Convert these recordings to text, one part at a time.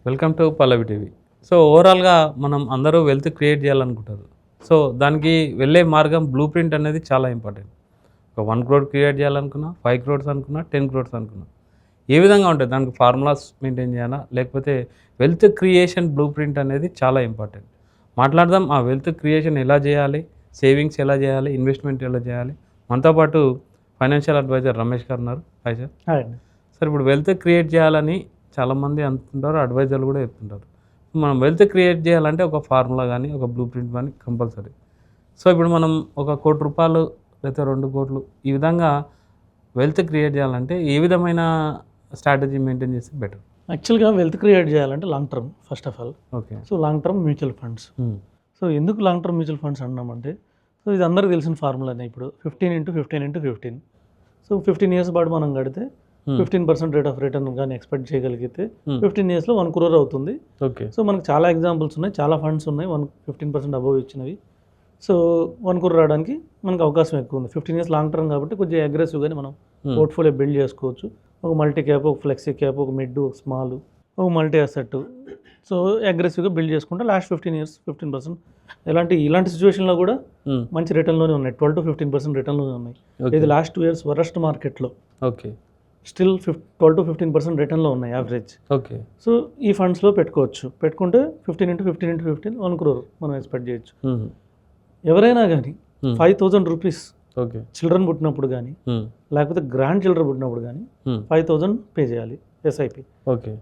Welcome to Pallavi TV. So ఓవరాల్గా మనం అందరూ వెల్త్ క్రియేట్ చేయాలనుకుంటారు. సో దానికి వెళ్ళే మార్గం బ్లూ ప్రింట్ అనేది చాలా ఇంపార్టెంట్. ఒక 1 crore క్రియేట్ చేయాలనుకున్నా, 5 crores అనుకున్నా, 10 crores అనుకున్నా, ఏ విధంగా ఉంటుంది దానికి ఫార్ములాస్ మెయింటైన్ చేయాలా, లేకపోతే వెల్త్ క్రియేషన్ బ్లూ ప్రింట్ అనేది చాలా ఇంపార్టెంట్. మాట్లాడదాం ఆ వెల్త్ క్రియేషన్ ఎలా చేయాలి, సేవింగ్స్ ఎలా చేయాలి, ఇన్వెస్ట్మెంట్ ఎలా చేయాలి. మనతో పాటు ఫైనాన్షియల్ అడ్వైజర్ రమేష్ గారు ఉన్నారు. Hi sir. హాయ్ అండి. సార్, ఇప్పుడు వెల్త్ క్రియేట్ చేయాలని చాలామంది అంటుంటారు, అడ్వైజర్లు కూడా చెప్తుంటారు. మనం వెల్త్ క్రియేట్ చేయాలంటే ఒక ఫార్ములా కానీ, ఒక బ్లూ ప్రింట్ కానీ కంపల్సరీ. సో ఇప్పుడు మనం ఒక ₹1 కోటి లేకపోతే 2 కోట్లు ఈ విధంగా వెల్త్ క్రియేట్ చేయాలంటే ఏ విధమైన స్ట్రాటజీ మెయింటైన్ చేస్తే బెటర్? యాక్చువల్గా వెల్త్ క్రియేట్ చేయాలంటే long term first of all. Okay. So long term mutual funds. So ఎందుకు లాంగ్ టర్మ్ మ్యూచువల్ ఫండ్స్ అన్నామంటే, సో ఇది అందరికీ తెలిసిన ఫార్ములానే. ఇప్పుడు 15x15x15. సో 15 years పాటు మనం కడితే 15% రేట్ ఆఫ్ రిటర్న్ కానీ ఎక్స్పెక్ట్ చేయగలిగితే 15 yearsలో 1 crore అవుతుంది. ఓకే. సో మనకు చాలా ఎగ్జాంపుల్స్ ఉన్నాయి, చాలా ఫండ్స్ ఉన్నాయి 15% అబోవ్ ఇచ్చినవి. సో 1 crore రావడానికి మనకు అవకాశం ఎక్కువ ఉంది. 15 years లాంగ్ టర్మ్ కాబట్టి కొంచెం అగ్రెసివ్గానే మనం పోర్ట్ఫోలియో బిల్డ్ చేసుకోవచ్చు. ఒక మల్టీ క్యాప్, ఒక ఫ్లెక్సీ క్యాప్, ఒక మిడ్, ఒక స్మాల్, ఒక మల్టీ అసెట్. సో అగ్రెసివ్గా బిల్డ్ చేసుకుంటే లాస్ట్ 15 years 15%. ఇలాంటి సిచ్యువేషన్లో కూడా మంచి రిటర్న్లోనే ఉన్నాయి. 12 to 15% రిటర్న్లోనే ఉన్నాయి. ఇది లాస్ట్ 2 years వరస్ట్ మార్కెట్లో ఓకే. స్టిల్ 12 to 15% రిటర్న్లో ఉన్నాయి యావరేజ్. ఓకే. సో ఈ ఫండ్స్లో పెట్టుకోవచ్చు. పెట్టుకుంటే 15x15x15 1 crore మనం ఎక్స్పెక్ట్ చేయొచ్చు. ఎవరైనా కానీ 5,000 రూపీస్ ఓకే. చిల్డ్రన్ పుట్టినప్పుడు కానీ, లేకపోతే గ్రాండ్ చిల్డ్రన్ పుట్టినప్పుడు కానీ 5,000 పే చేయాలి ఎస్ఐపి. ఓకే.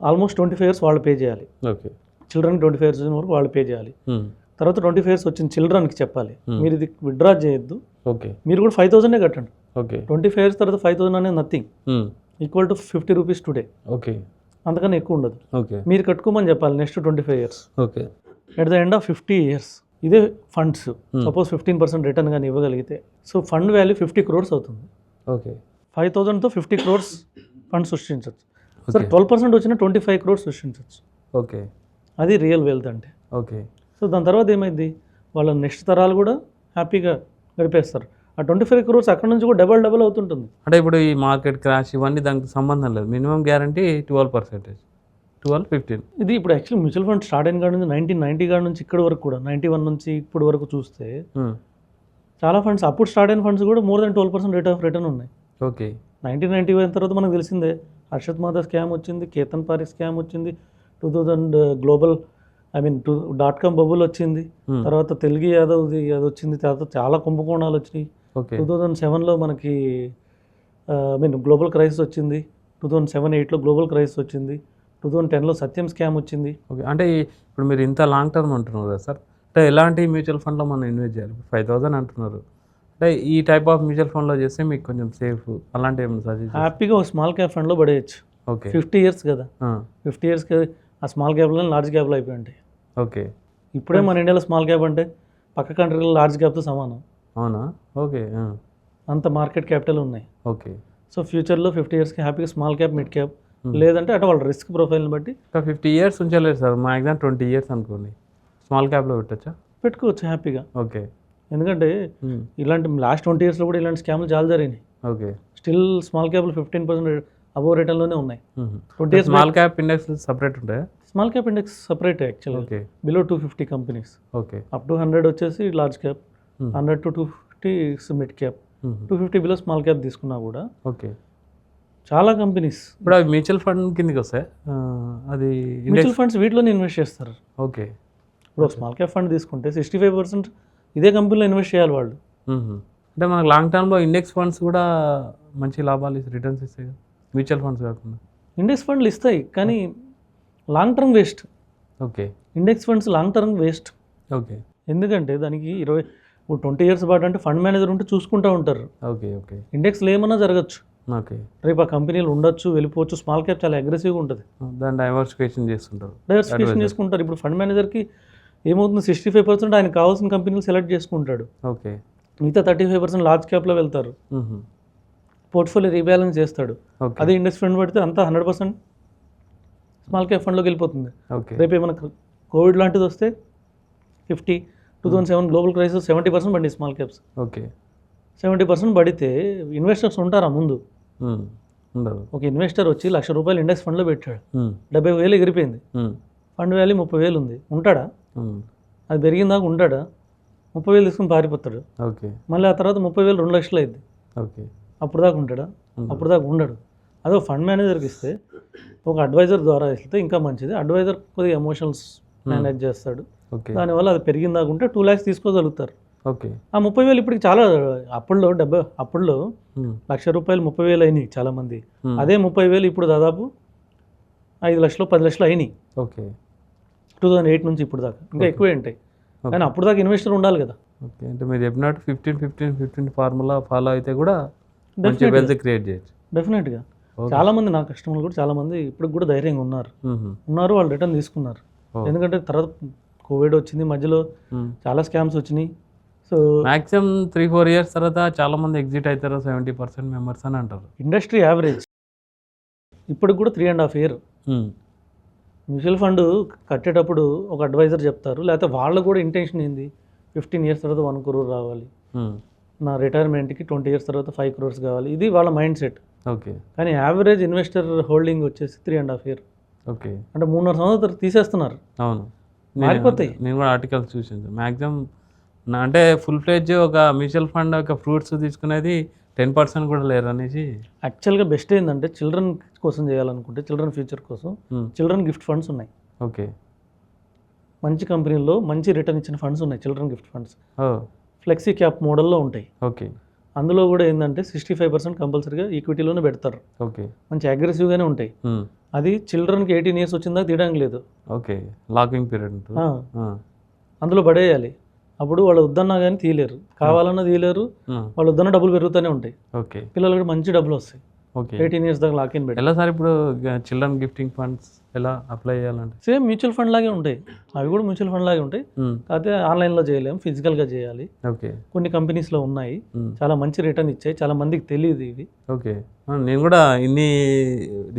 ఆల్మోస్ట్ 25 years వాళ్ళు పే చేయాలి. ఓకే. చిల్డ్రన్ 25 years వరకు వాళ్ళు పే చేయాలి. తర్వాత 25 years వచ్చిన చిల్డ్రన్కి చెప్పాలి, మీరు ఇది విత్డ్రా చేయొద్దు, ఓకే, మీరు కూడా 5,000 కట్టండి. ఓకే. 25 years తర్వాత 5,000 అనేది nothing, equal to 50 rupees today. Okay. అంతకన్నా ఎక్కువ ఉండదు. ఓకే. మీరు కట్టుకోమని చెప్పాలి next 25 years. Okay. At the end of 50 years ఇదే ఫండ్స్ సపోజ్ 15% రిటర్న్ కానీ ఇవ్వగలిగితే, సో ఫండ్ వాల్యూ 50 crores అవుతుంది. ఓకే. 5,000తో 50 crores ఫండ్ సృష్టించవచ్చు. సరే 12% వచ్చిన 25 crores సృష్టించవచ్చు. ఓకే. అది రియల్ వెల్త్ అంటే. ఓకే. సో దాని తర్వాత ఏమైంది, వాళ్ళ నెక్స్ట్ తరాలు కూడా హ్యాపీగా గడిపేస్తారు. ఆ 25 crores అక్కడ నుంచి కూడా డబల్ అవుతుంటుంది. అంటే ఇప్పుడు ఈ మార్కెట్ క్రాష్ ఇవన్నీ దానికి సంబంధం లేదు, మినిమం గ్యారంటీ 12%, 12-15. ఇది ఇప్పుడు యాక్చువల్లీ మ్యూచువల్ ఫండ్ స్టార్ట్ అయిన కాడ నుంచి 1990 కాడ నుంచి ఇక్కడ వరకు కూడా 91 నుంచి ఇప్పుడు వరకు చూస్తే చాలా ఫండ్స్, అప్పుడు స్టార్ట్ అయిన ఫండ్స్ కూడా more than 12% rate of return ఉన్నాయి. ఓకే. 1991 తర్వాత మనకు తెలిసిందే, హర్షత్ మాదా స్కామ్ వచ్చింది, కేతన్ పారిక్ స్కామ్ వచ్చింది, 2000 గ్లోబల్ .com బబుల్ వచ్చింది, తర్వాత తెలుగు యాదవ్ది అది వచ్చింది, తర్వాత చాలా కుంభకోణాలు వచ్చినాయి. 2007లో మనకి గ్లోబల్ క్రైసిస్ వచ్చింది, 2007-8లో గ్లోబల్ క్రైసిస్ వచ్చింది, 2010లో సత్యం స్కామ్ వచ్చింది. ఓకే. అంటే ఇప్పుడు మీరు ఇంత లాంగ్ టర్మ్ అంటున్నారు కదా సార్, అంటే ఎలాంటి మ్యూచువల్ ఫండ్లో మనం ఇన్వెస్ట్ చేయాలి? 5,000 అంటున్నారు, అంటే ఈ టైప్ ఆఫ్ మ్యూచువల్ ఫండ్లో చేస్తే మీకు కొంచెం సేఫ్, అలాంటి ఏమైనా సజెస్ట్? హ్యాపీగా ఒక స్మాల్ క్యాప్ ఫండ్లో పడేయచ్చు. ఓకే. 50 years కదా, 50 years ఆ స్మాల్ క్యాప్లో లార్జ్ క్యాప్లో అయిపోయి ఉంటాయి. ఓకే. ఇప్పుడే మన ఇండియాలో స్మాల్ క్యాప్ అంటే పక్క కంట్రీలో లార్జ్ క్యాప్తో సమానం. అవునా? ఓకే. అంత మార్కెట్ క్యాపిటల్ ఉన్నాయి. ఓకే. సో ఫ్యూచర్లో 50 yearsకి హ్యాపీగా స్మాల్ క్యాప్, మిడ్ క్యాప్, లేదంటే అంటే వాళ్ళ రిస్క్ ప్రొఫైల్ని బట్టి 50 years ఉంచలేదు సార్, మా ఎగ్జామ్ 20 years అనుకోండి, స్మాల్ క్యాప్లో పెట్టచ్చా? పెట్టుకోవచ్చు హ్యాపీగా. ఓకే. ఎందుకంటే ఇలాంటి లాస్ట్ 20 yearsలో కూడా ఇలాంటి స్కామ్లు చాలా జరిగినాయి. ఓకే. స్టిల్ స్మాల్ క్యాప్లు 15% అబోవ్ రిటర్న్లోనే ఉన్నాయి. 20 years small cap index separate ఉంటాయా? Small cap index separate actually. Okay. Below 250 companies. Okay. Up to 100 వచ్చేసి large cap, 100 to 250 mid cap, 250 below small cap తీసుకున్నా కూడా ఓకే చాలా కంపెనీస్. ఇప్పుడు అవి మ్యూచువల్ ఫండ్ కిందకి వస్తాయి, అది మ్యూచువల్ ఫండ్స్ వీటిలోనే ఇన్వెస్ట్ చేస్తారు. ఓకే. ఇప్పుడు స్మాల్ క్యాప్ ఫండ్ తీసుకుంటే 65% ఇదే కంపెనీలో ఇన్వెస్ట్ చేయాలి వాళ్ళు. అంటే మనకు లాంగ్ టర్మ్లో ఇండెక్స్ ఫండ్స్ కూడా మంచి లాభాలు రిటర్న్స్ ఇస్తాయి కదా, మ్యూచువల్ ఫండ్స్ కాకుండా. ఇండెక్స్ ఫండ్లు ఇస్తాయి కానీ long term waste. Okay. Index funds long term waste. Okay. ఎందుకంటే దానికి 20 years పాటు అంటే ఫండ్ మేనేజర్ ఉంటే చూసుకుంటూ ఉంటారు. ఓకే. ఓకే. ఇండెక్స్లో ఏమన్నా జరగచ్చు. ఓకే. రేపు ఆ కంపెనీలు ఉండొచ్చు, వెళ్ళిపోవచ్చు. స్మాల్ క్యాప్ చాలా అగ్రెసివ్గా ఉంటుంది, దాన్ని డైవర్సిఫికేషన్ చేసుకుంటారు. చేసుకుంటారు. ఇప్పుడు ఫండ్ మేనేజర్కి ఏమవుతుంది, 65% ఆయనకు కావాల్సిన కంపెనీలు సెలెక్ట్ చేసుకుంటాడు. ఓకే. మిగతా 35% లార్జ్ క్యాప్లో వెళ్తారు. పోర్ట్ఫోలియో రీబ్యాలెన్స్ చేస్తాడు. అదే ఇండెక్స్ ఫండ్ పడితే అంతా 100% స్మాల్ క్యాప్ ఫండ్లోకి వెళ్ళిపోతుంది. రేపు ఏమైనా కోవిడ్ లాంటిది వస్తే 2007 గ్లోబల్ క్రైసిస్ 70% పడింది స్మాల్ క్యాప్స్. ఓకే. 70% పడితే ఇన్వెస్టర్స్ ఉంటారా ముందు? ఉండదు. ఒక ఇన్వెస్టర్ వచ్చి ₹1,00,000 ఇండెక్స్ ఫండ్లో పెట్టాడు, ఉమ్, 70,000 ఎగిరిపోయింది, ఉమ్, ఫండ్ వాల్యూ 30,000 ఉంది, ఉంటాడా? ఉమ్, అది పెరిగిన దాకా ఉంటాడా? 30,000 తీసుకుని పారిపోతాడు. ఓకే, మళ్ళీ ఆ తర్వాత 30,000 2,00,000 అయింది, ఓకే, అప్పుడు దాకా ఉంటాడా? ఉండదు. అప్పుడు దాకా ఉండడు. అదే ఫండ్ మేనేజర్కి ఇస్తే, ఒక అడ్వైజర్ ద్వారా ఇస్తే ఇంకా మంచిది. అడ్వైజర్ కొద్దిగా ఎమోషనల్స్ మేనేజ్ చేస్తాడు, ఓకే, దానివల్ల అది పెరిగిన దాకా ఉంటే 2 lakhs తీసుకోగలుగుతారు. ఓకే, ఆ 30,000 ఇప్పటికి చాలా, అప్పుడులో అప్పుడులో ఉమ్, ₹1,00,000 30,000 అయినాయి చాలామంది. ఉమ్, అదే 30,000 ఇప్పుడు దాదాపు 5,00,000 10,00,000 అయినాయి ఓకే, 2008 నుంచి ఇప్పుడు దాకా, ఇంకా ఎక్కువే ఉంటాయి. కానీ అప్పుడు దాకా ఇన్వెస్టర్ ఉండాలి కదా. ఓకే. అంటే మీరు చెప్పినట్టు 15-15-15 ఫార్ములా ఫాలో అయితే కూడా మంచి Definitely. వెల్త్ క్రియేట్ చేయొచ్చు. డెఫినెట్గా Okay. చాలామంది నా కస్టమర్లు కూడా చాలామంది ఇప్పటికి కూడా ధైర్యంగా ఉన్నారు, మ్మ్. వాళ్ళు రిటర్న్ తీసుకున్నారు. Oh. ఎందుకంటే తర్వాత కోవిడ్ వచ్చింది, మధ్యలో మ్మ్. చాలా స్కామ్స్ వచ్చినాయి. సో మ్యాక్సిమం 3-4 ఇయర్స్ తర్వాత చాలా మంది ఎగ్జిట్ అవుతారు 70% మెంబర్స్ అని అంటారు. ఇండస్ట్రీ యావరేజ్ ఇప్పటికి కూడా 3.5 years. మ్మ్. మ్యూచువల్ ఫండ్ కట్టేటప్పుడు ఒక అడ్వైజర్ చెప్తారు, లేకపోతే వాళ్ళు కూడా ఇంటెన్షన్ ఏంది, 15 years తర్వాత 1 crore రావాలి, మ్మ్. నా రిటైర్మెంట్కి 20 years తర్వాత 5 crores కావాలి, ఇది వాళ్ళ మైండ్ సెట్. ఓకే, కానీ యావరేజ్ ఇన్వెస్టర్ హోల్డింగ్ వచ్చేసి 3.5 years, ఓకే, అంటే 3.5 సంవత్సరాలు తీసేస్తున్నారు. అవును. మారిపోతాయి. నేను కూడా ఆర్టికల్స్ చూసాను. మ్యాక్సిమం అంటే ఫుల్ ఫ్లెడ్జ్ ఒక మ్యూచువల్ ఫండ్ ఒక ఫ్రూట్స్ తీసుకునేది 10% కూడా లేరు అనేసి. యాక్చువల్గా బెస్ట్ ఏంటంటే చిల్డ్రన్ కోసం చేయాలనుకుంటే, చిల్డ్రన్ ఫ్యూచర్ కోసం మ్మ్. చిల్డ్రన్ గిఫ్ట్ ఫండ్స్ ఉన్నాయి. ఓకే, మంచి కంపెనీల్లో మంచి రిటర్న్ ఇచ్చిన ఫండ్స్ ఉన్నాయి, చిల్డ్రన్ గిఫ్ట్ ఫండ్స్. ఓ, ఫ్లెక్సీ క్యాప్ మోడల్లో ఉంటాయి. ఓకే, అందులో కూడా ఏంటంటే 65% కంపల్సరీగా ఈక్విటీలోనే పెడతారు, ఓకే, మంచి అగ్రెసివ్గానే ఉంటాయి. మ్మ్. అది చిల్డ్రన్కి 18 years వచ్చిందా తీయడానికి లేదు, ఓకే, లాకింగ్ పీరియడ్ ఉంటుంది. ఆ, అందులో పడేయాలి. అప్పుడు వాళ్ళు వద్దన్నా కానీ తీయలేరు, కావాలన్నా తీయలేరు, వాళ్ళు వద్దన్న డబ్బులు పెరుగుతూనే ఉంటాయి, ఓకే, పిల్లలకి మంచి డబ్బులు వస్తాయి. ఓకే. 18 years దాకా లాక్ ఇన్ పెట్టి. ఎలా సార్ ఇప్పుడు చిల్డ్రన్ గిఫ్టింగ్ ఫండ్స్ ఎలా అప్లై చేయాలంటే? సేమ్ మ్యూచువల్ ఫండ్ లాగే ఉంటాయి, అవి కూడా మ్యూచువల్ ఫండ్ లాగే ఉంటాయి, మ్మ్. కాకపోతే ఆన్లైన్లో చేయలేము, ఫిజికల్గా చేయాలి. ఓకే, కొన్ని కంపెనీస్లో ఉన్నాయి, మ్మ్. చాలా మంచి రిటర్న్ ఇచ్చాయి, చాలా మందికి తెలియదు ఇవి. ఓకే, నేను కూడా ఇన్ని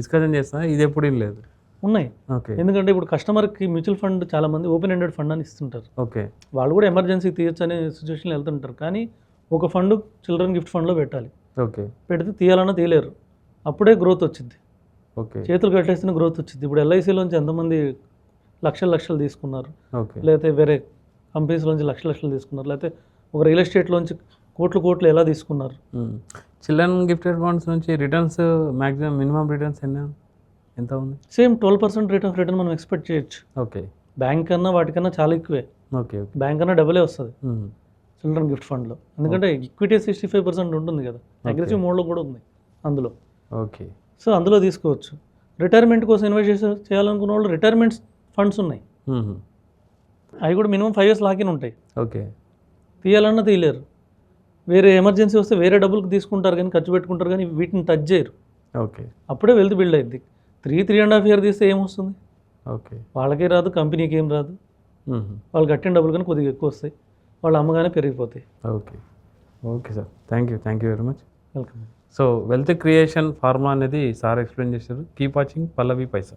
డిస్కషన్ చేస్తాను, ఇది ఎప్పుడు ఏం లేదు. ఉన్నాయి. ఓకే, ఎందుకంటే ఇప్పుడు కస్టమర్కి మ్యూచువల్ ఫండ్ చాలా మంది ఓపెన్ ఎండెడ్ ఫండ్ అని ఇస్తుంటారు, ఓకే, వాళ్ళు కూడా ఎమర్జెన్సీ తీయచ్చు అనే సిచ్యువేషన్లో వెళ్తుంటారు. కానీ ఒక ఫండ్ చిల్డ్రన్ గిఫ్ట్ ఫండ్లో పెట్టాలి, ఓకే, పెడితే తీయాలన్నా తీయలేరు, అప్పుడే గ్రోత్ వచ్చింది, ఓకే, చేతులు కట్టేసిన గ్రోత్ వచ్చింది. ఇప్పుడు ఎల్ఐసిలోంచి ఎంతమంది లక్షలు తీసుకున్నారు, ఓకే, లేకపోతే వేరే కంపెనీస్లోంచి లక్షలు తీసుకున్నారు, లేకపోతే ఒక రియల్ ఎస్టేట్లోంచి కోట్లు ఎలా తీసుకున్నారు. చిల్డ్రన్ గిఫ్టెడ్ ఫండ్స్ నుంచి రిటర్న్స్ మ్యాక్సిమం మినిమం రిటర్న్స్ ఎంత ఉంది? సేమ్ 12% రేట్ ఆఫ్ రిటర్న్ మనం ఎక్స్పెక్ట్ చేయొచ్చు. ఓకే, బ్యాంక్ కన్నా వాటికన్నా చాలా ఎక్కువే, ఓకే, ఓకే, బ్యాంక్ కన్నా డబులే వస్తుంది చిల్డ్రన్ గిఫ్ట్ ఫండ్లో, ఎందుకంటే ఈక్విటీ 65% ఉంటుంది కదా, అగ్రెసివ్ మోడ్లో కూడా ఉంది అందులో. ఓకే, సో అందులో తీసుకోవచ్చు. రిటైర్మెంట్ కోసం ఇన్వెస్ట్ చేయాలనుకున్న వాళ్ళు రిటైర్మెంట్ ఫండ్స్ ఉన్నాయి, అవి కూడా మినిమం 5 years లాకిన్ ఉంటాయి, ఓకే, తీయాలన్నా తీయలేరు. వేరే ఎమర్జెన్సీ వస్తే వేరే డబ్బులకు తీసుకుంటారు కానీ ఖర్చు పెట్టుకుంటారు, కానీ వీటిని టచ్ చేయరు. ఓకే, అప్పుడే వెల్త్ బిల్డ్ అయింది. 3.5 years తీస్తే ఏమొస్తుంది, ఓకే, వాళ్ళకే రాదు, కంపెనీకి ఏం రాదు, వాళ్ళు కట్టిన డబ్బులు కానీ కొద్దిగా ఎక్కువ వస్తాయి, వాళ్ళు అమ్మగానే పెరిగిపోతాయి. Okay, okay sir, thank you very much. Welcome. So wealth creation formula అనేది సార్ ఎక్స్ప్లెయిన్ చేశారు. కీప్ వాచింగ్ పల్లవి పైసా.